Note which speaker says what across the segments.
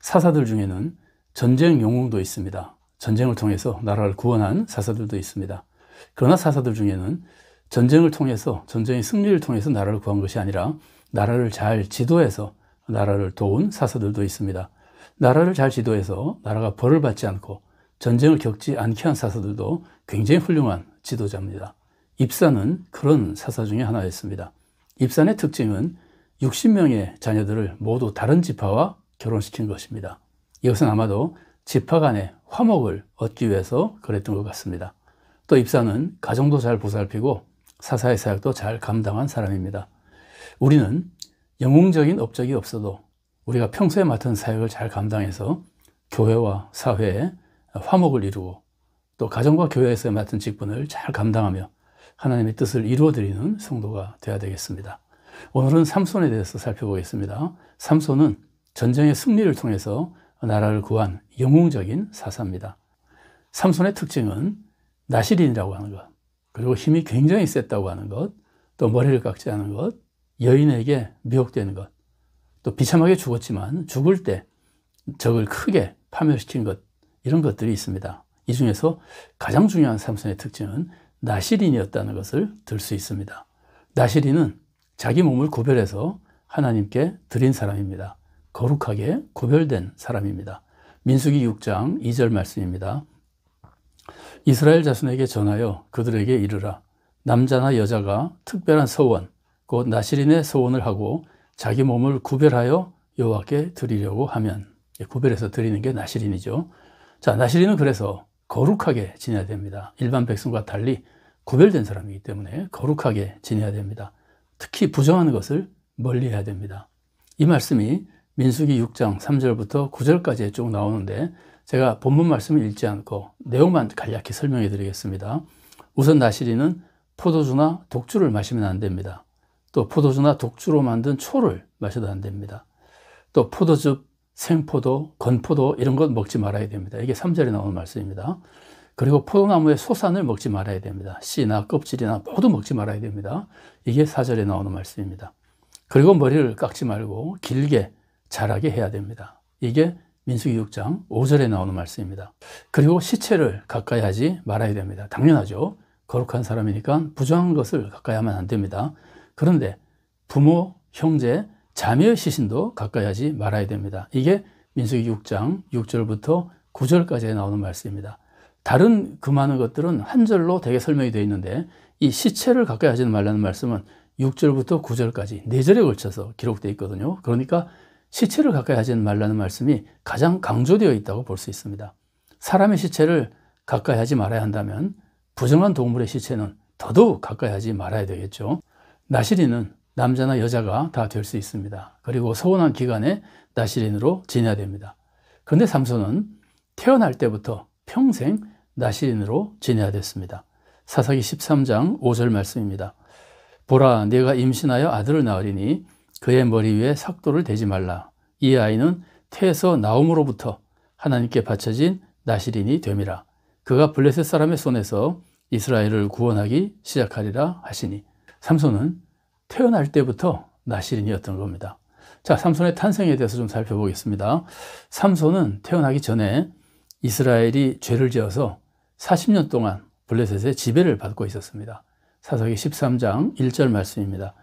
Speaker 1: 사사들 중에는 전쟁 영웅도 있습니다. 전쟁을 통해서 나라를 구원한 사사들도 있습니다. 그러나 사사들 중에는 전쟁을 통해서, 전쟁의 승리를 통해서 나라를 구한 것이 아니라 나라를 잘 지도해서 나라를 도운 사사들도 있습니다. 나라를 잘 지도해서 나라가 벌을 받지 않고 전쟁을 겪지 않게 한 사사들도 굉장히 훌륭한 지도자입니다. 입산은 그런 사사 중에 하나였습니다. 입산의 특징은 60명의 자녀들을 모두 다른 지파와 결혼시킨 것입니다. 이것은 아마도 지파 간의 화목을 얻기 위해서 그랬던 것 같습니다. 또 입산은 가정도 잘 보살피고 사사의 사역도 잘 감당한 사람입니다. 우리는 영웅적인 업적이 없어도 우리가 평소에 맡은 사역을 잘 감당해서 교회와 사회에 화목을 이루고 또 가정과 교회에서 맡은 직분을 잘 감당하며 하나님의 뜻을 이루어드리는 성도가 되어야 되겠습니다. 오늘은 삼손에 대해서 살펴보겠습니다. 삼손은 전쟁의 승리를 통해서 나라를 구한 영웅적인 사사입니다. 삼손의 특징은 나실인이라고 하는 것, 그리고 힘이 굉장히 셌다고 하는 것, 또 머리를 깎지 않은 것, 여인에게 미혹되는 것, 또 비참하게 죽었지만 죽을 때 적을 크게 파멸시킨 것, 이런 것들이 있습니다. 이 중에서 가장 중요한 삼손의 특징은 나실인이었다는 것을 들 수 있습니다. 나실인은 자기 몸을 구별해서 하나님께 드린 사람입니다. 거룩하게 구별된 사람입니다. 민수기 6장 2절 말씀입니다. 이스라엘 자손에게 전하여 그들에게 이르라. 남자나 여자가 특별한 서원, 곧 나실인의 서원을 하고 자기 몸을 구별하여 여호와께 드리려고 하면, 구별해서 드리는 게 나실인이죠. 자, 나실인은 그래서 거룩하게 지내야 됩니다. 일반 백성과 달리 구별된 사람이기 때문에 거룩하게 지내야 됩니다. 특히 부정하는 것을 멀리해야 됩니다. 이 말씀이 민수기 6장 3절부터 9절까지 쭉 나오는데 제가 본문 말씀을 읽지 않고 내용만 간략히 설명해 드리겠습니다. 우선 나실인은 포도주나 독주를 마시면 안 됩니다. 또 포도주나 독주로 만든 초를 마셔도 안 됩니다. 또 포도즙, 생포도, 건포도 이런 것 먹지 말아야 됩니다. 이게 3절에 나오는 말씀입니다. 그리고 포도나무의 소산을 먹지 말아야 됩니다. 씨나 껍질이나 모두 먹지 말아야 됩니다. 이게 4절에 나오는 말씀입니다. 그리고 머리를 깎지 말고 길게 자라게 해야 됩니다. 이게 민수기 6장 5절에 나오는 말씀입니다. 그리고 시체를 가까이 하지 말아야 됩니다. 당연하죠. 거룩한 사람이니까 부정한 것을 가까이 하면 안 됩니다. 그런데 부모, 형제, 자매의 시신도 가까이 하지 말아야 됩니다. 이게 민수기 6장 6절부터 9절까지 나오는 말씀입니다. 다른 그 많은 것들은 한 절로 되게 설명이 되어 있는데 이 시체를 가까이 하지 말라는 말씀은 6절부터 9절까지 4절에 걸쳐서 기록되어 있거든요. 그러니까 시체를 가까이 하지 말라는 말씀이 가장 강조되어 있다고 볼 수 있습니다. 사람의 시체를 가까이 하지 말아야 한다면 부정한 동물의 시체는 더더욱 가까이 하지 말아야 되겠죠. 나실인은 남자나 여자가 다 될 수 있습니다. 그리고 서원한 기간에 나실인으로 지내야 됩니다. 그런데 삼손은 태어날 때부터 평생 나실인으로 지내야 됐습니다. 사사기 13장 5절 말씀입니다. 보라, 내가 임신하여 아들을 낳으리니 그의 머리 위에 삭도를 대지 말라. 이 아이는 태에서 나옴으로부터 하나님께 바쳐진 나실인이 됨이라. 그가 블레셋 사람의 손에서 이스라엘을 구원하기 시작하리라 하시니. 삼손은 태어날 때부터 나실인이었던 겁니다. 자, 삼손의 탄생에 대해서 좀 살펴보겠습니다. 삼손은 태어나기 전에 이스라엘이 죄를 지어서 40년 동안 블레셋의 지배를 받고 있었습니다. 사사기 13장 1절 말씀입니다.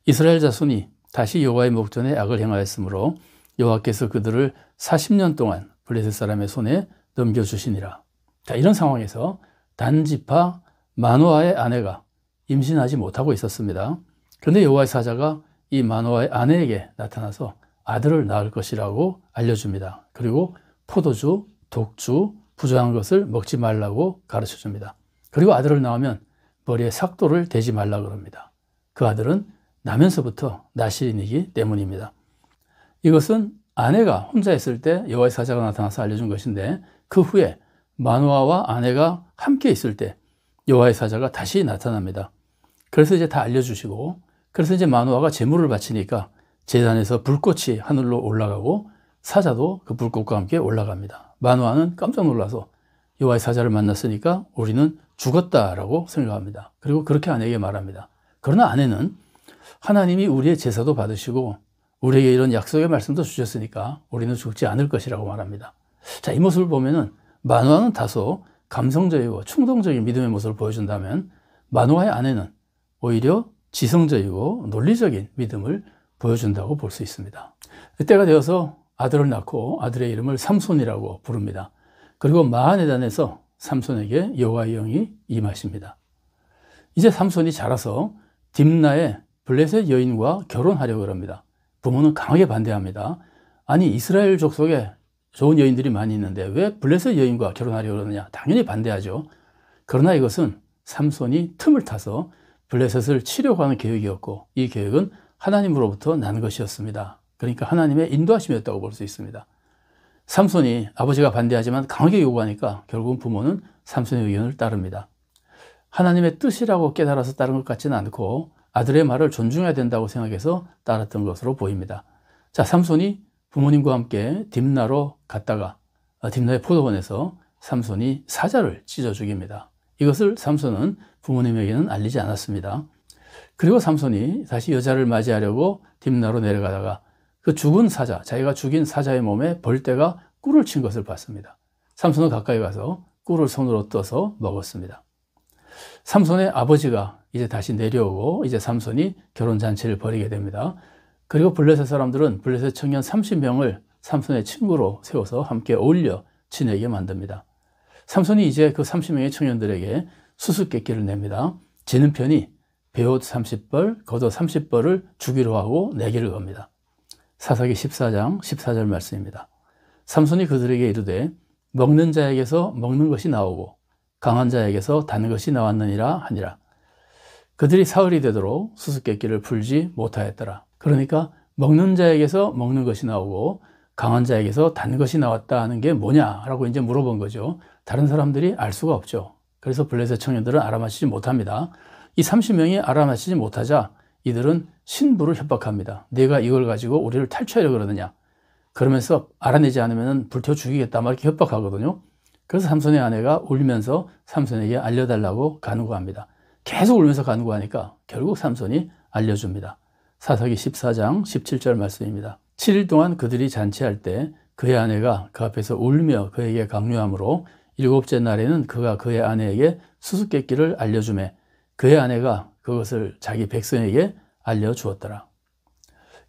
Speaker 1: 이스라엘 자손이 다시 여호와의 목전에 악을 행하였으므로 여호와께서 그들을 40년 동안 블레셋 사람의 손에 넘겨주시니라. 자, 이런 상황에서 단지파 마노아의 아내가 임신하지 못하고 있었습니다. 그런데 여호와의 사자가 이 마노아의 아내에게 나타나서 아들을 낳을 것이라고 알려줍니다. 그리고 포도주, 독주, 부정한 것을 먹지 말라고 가르쳐 줍니다. 그리고 아들을 낳으면 머리에 삭도를 대지 말라고 합니다. 그 아들은 나면서부터 나실인이기 때문입니다. 이것은 아내가 혼자 있을 때 여호와의 사자가 나타나서 알려준 것인데 그 후에 마노아와 아내가 함께 있을 때 여호와의 사자가 다시 나타납니다. 그래서 이제 다 알려주시고, 그래서 이제 마노아가 제물을 바치니까 제단에서 불꽃이 하늘로 올라가고 사자도 그 불꽃과 함께 올라갑니다. 마노아는 깜짝 놀라서 여호와의 사자를 만났으니까 우리는 죽었다라고 생각합니다. 그리고 그렇게 아내에게 말합니다. 그러나 아내는 하나님이 우리의 제사도 받으시고 우리에게 이런 약속의 말씀도 주셨으니까 우리는 죽지 않을 것이라고 말합니다. 자, 이 모습을 보면은 마노아는 다소 감성적이고 충동적인 믿음의 모습을 보여준다면 마노아의 아내는 오히려 지성적이고 논리적인 믿음을 보여준다고 볼 수 있습니다. 때가 되어서 아들을 낳고 아들의 이름을 삼손이라고 부릅니다. 그리고 마하네단에서 삼손에게 여호와의 영이 임하십니다. 이제 삼손이 자라서 딥나의 블레셋 여인과 결혼하려고 합니다. 부모는 강하게 반대합니다. 아니, 이스라엘 족속에 좋은 여인들이 많이 있는데 왜 블레셋 여인과 결혼하려고 그러느냐? 당연히 반대하죠. 그러나 이것은 삼손이 틈을 타서 블레셋을 치려고 하는 계획이었고, 이 계획은 하나님으로부터 난 것이었습니다. 그러니까 하나님의 인도하심이었다고 볼 수 있습니다. 삼손이 아버지가 반대하지만 강하게 요구하니까 결국은 부모는 삼손의 의견을 따릅니다. 하나님의 뜻이라고 깨달아서 따른 것 같지는 않고 아들의 말을 존중해야 된다고 생각해서 따랐던 것으로 보입니다. 자, 삼손이 부모님과 함께 딥나로 갔다가 딥나의 포도원에서 삼손이 사자를 찢어 죽입니다. 이것을 삼손은 부모님에게는 알리지 않았습니다. 그리고 삼손이 다시 여자를 맞이하려고 딥나로 내려가다가 그 죽은 사자, 자기가 죽인 사자의 몸에 벌떼가 꿀을 친 것을 봤습니다. 삼손은 가까이 가서 꿀을 손으로 떠서 먹었습니다. 삼손의 아버지가 이제 다시 내려오고 이제 삼손이 결혼잔치를 벌이게 됩니다. 그리고 블레셋 사람들은 블레셋 청년 30명을 삼손의 친구로 세워서 함께 어울려 지내게 만듭니다. 삼손이 이제 그 30명의 청년들에게 수수께끼를 냅니다. 지는 편이 베옷 30벌, 겉옷 30벌을 주기로 하고 내기를 겁니다. 사사기 14장 14절 말씀입니다. 삼손이 그들에게 이르되 먹는 자에게서 먹는 것이 나오고 강한 자에게서 단 것이 나왔느니라 하니라. 그들이 사흘이 되도록 수수께끼를 풀지 못하였더라. 그러니까 먹는 자에게서 먹는 것이 나오고 강한 자에게서 단 것이 나왔다 하는 게 뭐냐라고 이제 물어본 거죠. 다른 사람들이 알 수가 없죠. 그래서 블레셋 청년들은 알아맞히지 못합니다. 이 30명이 알아맞히지 못하자 이들은 신부를 협박합니다. 네가 이걸 가지고 우리를 탈취하려고 그러느냐. 그러면서 알아내지 않으면 불태워 죽이겠다 막 이렇게 협박하거든요. 그래서 삼손의 아내가 울면서 삼손에게 알려달라고 간구합니다. 계속 울면서 간구하니까 결국 삼손이 알려줍니다. 사사기 14장 17절 말씀입니다. 7일 동안 그들이 잔치할 때 그의 아내가 그 앞에서 울며 그에게 강요하므로 7째 날에는 그가 그의 아내에게 수수께끼를 알려주매 그의 아내가 그것을 자기 백성에게 알려주었더라.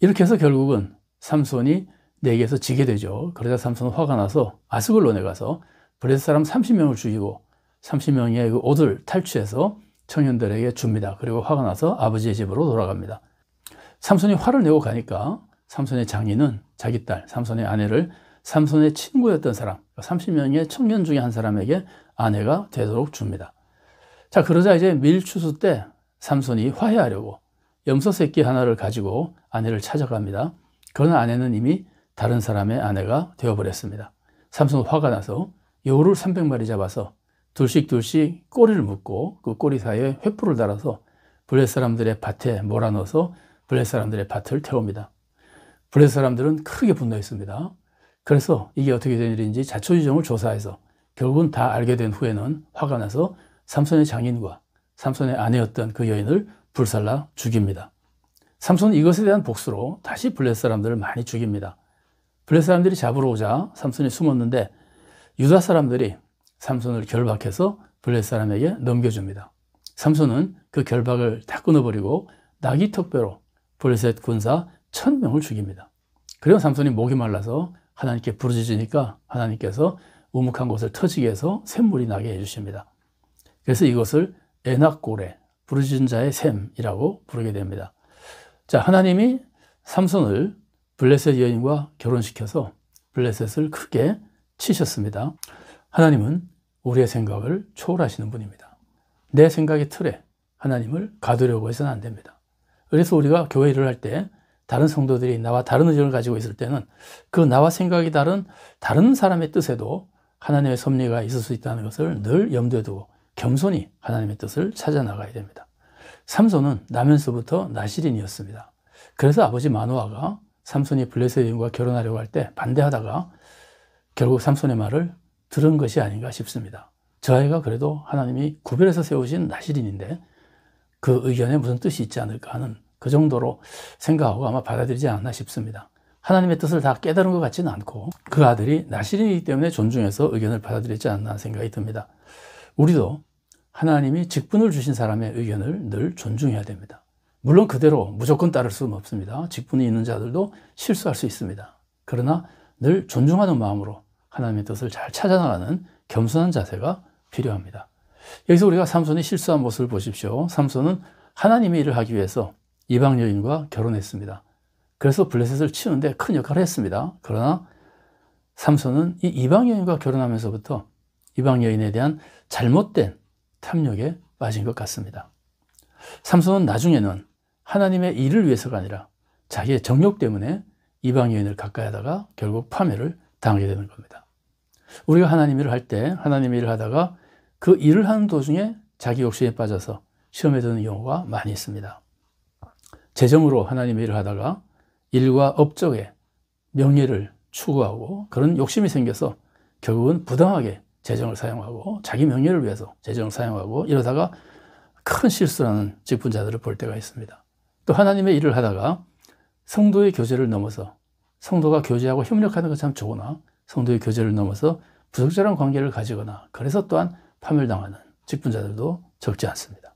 Speaker 1: 이렇게 해서 결국은 삼손이 내게서 지게 되죠. 그러자 삼손은 화가 나서 아스글론에 가서 블레셋 사람 30명을 죽이고 30명의 그 옷을 탈취해서 청년들에게 줍니다. 그리고 화가 나서 아버지의 집으로 돌아갑니다. 삼손이 화를 내고 가니까 삼손의 장인은 자기 딸, 삼손의 아내를 삼손의 친구였던 사람, 30명의 청년 중에 한 사람에게 아내가 되도록 줍니다. 자, 그러자 이제 밀추수 때 삼손이 화해하려고 염소 새끼 하나를 가지고 아내를 찾아갑니다. 그러나 아내는 이미 다른 사람의 아내가 되어버렸습니다. 삼손은 화가 나서 여우를 300마리 잡아서 둘씩 꼬리를 묶고 그 꼬리 사이에 횃불을 달아서 블레셋 사람들의 밭에 몰아넣어서 블레셋 사람들의 밭을 태웁니다. 블레셋 사람들은 크게 분노했습니다. 그래서 이게 어떻게 된 일인지 자초지종을 조사해서 결국은 다 알게 된 후에는 화가 나서 삼손의 장인과 삼손의 아내였던 그 여인을 불살라 죽입니다. 삼손은 이것에 대한 복수로 다시 블레셋 사람들을 많이 죽입니다. 블레셋 사람들이 잡으러 오자 삼손이 숨었는데 유다 사람들이 삼손을 결박해서 블레셋 사람에게 넘겨줍니다. 삼손은 그 결박을 다 끊어버리고 나귀 턱뼈로 블레셋 군사 1000명을 죽입니다. 그리고 삼손이 목이 말라서 하나님께 부르짖으니까 하나님께서 우묵한 곳을 터지게 해서 샘물이 나게 해주십니다. 그래서 이것을 에낙고레, 부르짖은 자의 샘이라고 부르게 됩니다. 자, 하나님이 삼손을 블레셋 여인과 결혼시켜서 블레셋을 크게 치셨습니다. 하나님은 우리의 생각을 초월하시는 분입니다. 내 생각의 틀에 하나님을 가두려고 해서는 안 됩니다. 그래서 우리가 교회 일을 할 때 다른 성도들이 나와 다른 의견을 가지고 있을 때는 그 나와 생각이 다른 사람의 뜻에도 하나님의 섭리가 있을 수 있다는 것을 늘 염두에 두고 겸손히 하나님의 뜻을 찾아 나가야 됩니다. 삼손은 나면서부터 나실인이었습니다. 그래서 아버지 마노아가 삼손이 블레셋 여인과 결혼하려고 할 때 반대하다가 결국 삼손의 말을 들은 것이 아닌가 싶습니다. 저 아이가 그래도 하나님이 구별해서 세우신 나실인인데 그 의견에 무슨 뜻이 있지 않을까 하는 그 정도로 생각하고 아마 받아들이지 않았나 싶습니다. 하나님의 뜻을 다 깨달은 것 같지는 않고 그 아들이 나실인이기 때문에 존중해서 의견을 받아들이지 않나 생각이 듭니다. 우리도 하나님이 직분을 주신 사람의 의견을 늘 존중해야 됩니다. 물론 그대로 무조건 따를 수는 없습니다. 직분이 있는 자들도 실수할 수 있습니다. 그러나 늘 존중하는 마음으로 하나님의 뜻을 잘 찾아나가는 겸손한 자세가 필요합니다. 여기서 우리가 삼손이 실수한 모습을 보십시오. 삼손은 하나님의 일을 하기 위해서 이방 여인과 결혼했습니다. 그래서 블레셋을 치는데 큰 역할을 했습니다. 그러나 삼손은 이 이방 여인과 결혼하면서부터 이방 여인에 대한 잘못된 탐욕에 빠진 것 같습니다. 삼손은 나중에는 하나님의 일을 위해서가 아니라 자기의 정욕 때문에 이방 여인을 가까이 하다가 결국 파멸을 당하게 되는 겁니다. 우리가 하나님 일을 할 때 하나님의 일을 하다가 그 일을 하는 도중에 자기 욕심에 빠져서 시험에 드는 경우가 많이 있습니다. 재정으로 하나님의 일을 하다가 일과 업적에 명예를 추구하고 그런 욕심이 생겨서 결국은 부당하게 재정을 사용하고 자기 명예를 위해서 재정을 사용하고 이러다가 큰 실수를 하는 직분자들을 볼 때가 있습니다. 또 하나님의 일을 하다가 성도의 교제를 넘어서 성도가 교제하고 협력하는 건 참 좋으나 성도의 교제를 넘어서 부적절한 관계를 가지거나 그래서 또한 파멸당하는 직분자들도 적지 않습니다.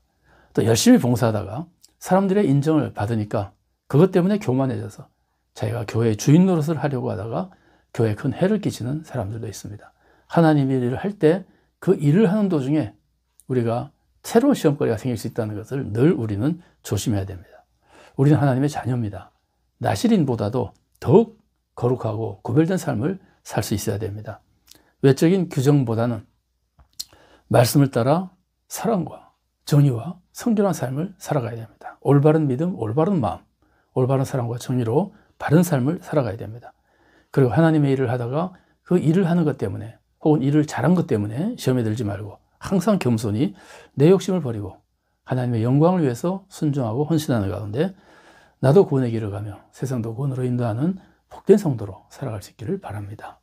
Speaker 1: 또 열심히 봉사하다가 사람들의 인정을 받으니까 그것 때문에 교만해져서 자기가 교회의 주인 노릇을 하려고 하다가 교회에 큰 해를 끼치는 사람들도 있습니다. 하나님의 일을 할 때 그 일을 하는 도중에 우리가 새로운 시험거리가 생길 수 있다는 것을 늘 우리는 조심해야 됩니다. 우리는 하나님의 자녀입니다. 나실인보다도 더욱 거룩하고 구별된 삶을 살 수 있어야 됩니다. 외적인 규정보다는 말씀을 따라 사랑과 정의와 성결한 삶을 살아가야 됩니다. 올바른 믿음, 올바른 마음, 올바른 사랑과 정의로 바른 삶을 살아가야 됩니다. 그리고 하나님의 일을 하다가 그 일을 하는 것 때문에 혹은 일을 잘한 것 때문에 시험에 들지 말고 항상 겸손히 내 욕심을 버리고 하나님의 영광을 위해서 순종하고 헌신하는 가운데 나도 구원의 길을 가며 세상도 구원으로 인도하는 복된 성도로 살아갈 수 있기를 바랍니다.